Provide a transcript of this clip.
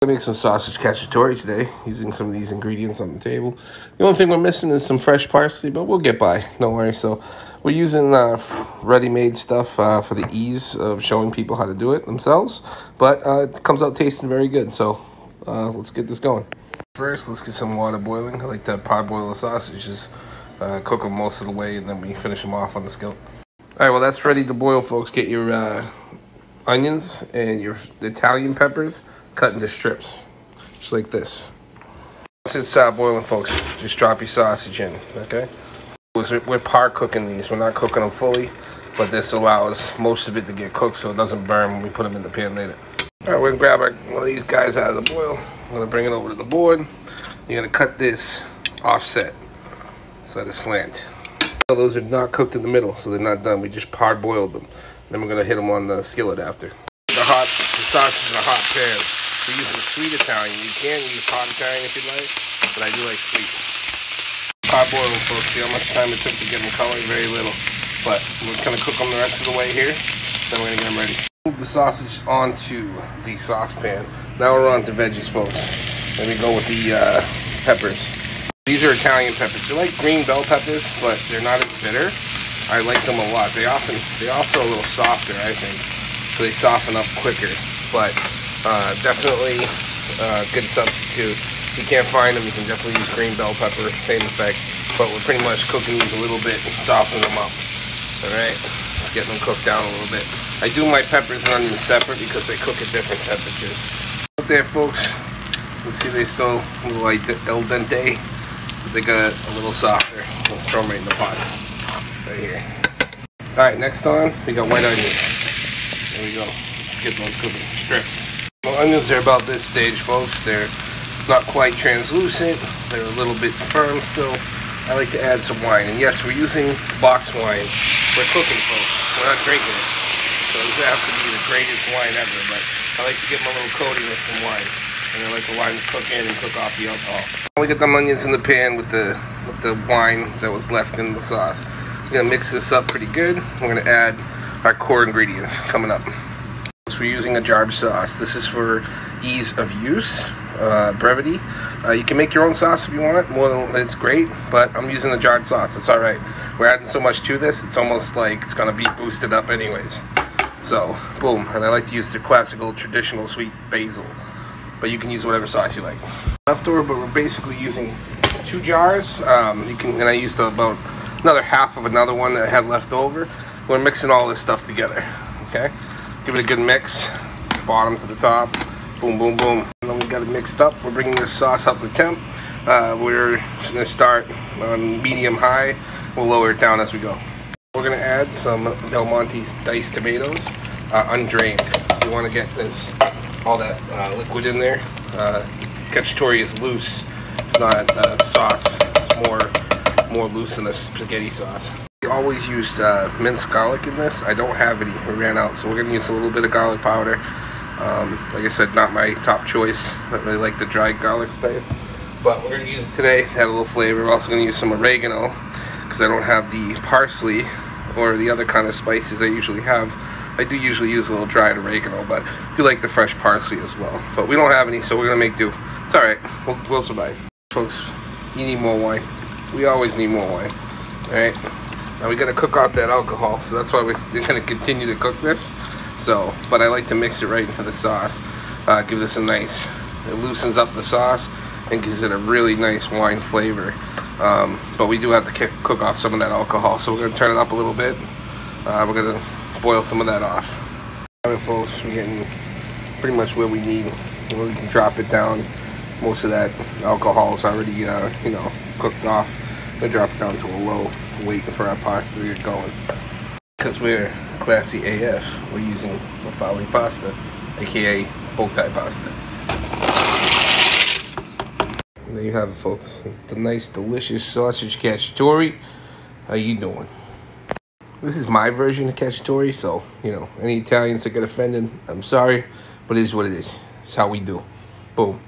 I'm gonna make some sausage cacciatore today using some of these ingredients on the table. The only thing we're missing is some fresh parsley, but we'll get by, don't worry. So we're using ready-made stuff for the ease of showing people how to do it themselves, but it comes out tasting very good. So let's get this going. First, let's get some water boiling. I like to parboil the sausages, cook them most of the way, and then we finish them off on the skillet. All right, well, that's ready to boil, folks. Get your onions and your Italian peppers cut into strips, just like this. Once it's boiling, folks, just drop your sausage in, okay? We're par cooking these. We're not cooking them fully, but this allows most of it to get cooked so it doesn't burn when we put them in the pan later. All right, we're gonna grab one of these guys out of the boil. I'm gonna bring it over to the board. You're gonna cut this offset so that it's slant. Those are not cooked in the middle, so they're not done. We just parboiled them. Then we're gonna hit them on the skillet after. The sausage in a hot pan. We're using sweet Italian. You can use hot Italian if you like, but I do like sweet. Parboil them, folks. See how much time it took to get them colored? Very little. But we're gonna cook them the rest of the way here. Then we're gonna get them ready. Move the sausage onto the saucepan. Now we're on to veggies, folks. Then we go with the peppers. These are Italian peppers. They're like green bell peppers, but they're not as bitter. I like them a lot. They're also a little softer, I think, so they soften up quicker. But definitely good substitute. If you can't find them, you can definitely use green bell pepper, same effect. But we're pretty much cooking these a little bit and softening them up. All right, getting them cooked down a little bit. I do my peppers and onions separate because they cook at different temperatures. Up there, folks. You see they still a little like al dente, but they got a little softer. We'll throw them right in the pot, right here. All right, next on we got white onions. There we go. Let's get those cooking strips. Well, onions are about this stage, folks. They're not quite translucent. They're a little bit firm still. I like to add some wine, and yes, we're using box wine. We're cooking, folks. We're not drinking it. So it doesn't have to be the greatest wine ever, but I like to give them a little coating with some wine. And I like the wine to cook in and cook off the alcohol. Now we get them onions in the pan with the wine that was left in the sauce. We're gonna mix this up pretty good. We're gonna add our core ingredients coming up. So we're using a jarred sauce. This is for ease of use, brevity. You can make your own sauce if you want it. It's great, but I'm using a jarred sauce. It's all right. We're adding so much to this, it's almost like it's gonna be boosted up anyways. So, boom. And I like to use the classical, traditional sweet basil. But you can use whatever sauce you like. Leftover, but we're basically using 2 jars. And I used about another half of another one that I had left over. We're mixing all this stuff together, okay? Give it a good mix, bottom to the top. Boom, boom, boom. And then we got it mixed up. We're bringing this sauce up to temp. We're just gonna start on medium-high. We'll lower it down as we go. We're gonna add some Del Monte's diced tomatoes, undrained. We wanna get all that liquid in there. Cacciatore is loose. It's not sauce. It's more loose than a spaghetti sauce. We always used minced garlic in this. I don't have any. We ran out, so we're gonna use a little bit of garlic powder. Like I said, not my top choice. I don't really like the dried garlic stuff, but we're gonna use it today. Add a little flavor. We're also gonna use some oregano because I don't have the parsley or the other kind of spices I usually have. I do usually use a little dried oregano, but I do like the fresh parsley as well. But we don't have any, so we're gonna make do. It's all right. We'll survive. Folks, you need more wine. We always need more wine. All right. Now we gotta cook off that alcohol, so that's why we're gonna continue to cook this. So, but I like to mix it right into the sauce. Give this a nice. It loosens up the sauce and gives it a really nice wine flavor. But we do have to cook off some of that alcohol, so we're gonna turn it up a little bit. We're gonna boil some of that off. All right, folks, we're getting pretty much where we need. We can drop it down. Most of that alcohol is already, cooked off. I'm gonna drop it down to a low, waiting for our pasta to get going. Because we're classy AF, we're using farfalle pasta, aka bow tie pasta. And there you have it, folks. The nice, delicious sausage cacciatore. How you doing? This is my version of cacciatore, so, any Italians that get offended, I'm sorry, but it is what it is. It's how we do. Boom.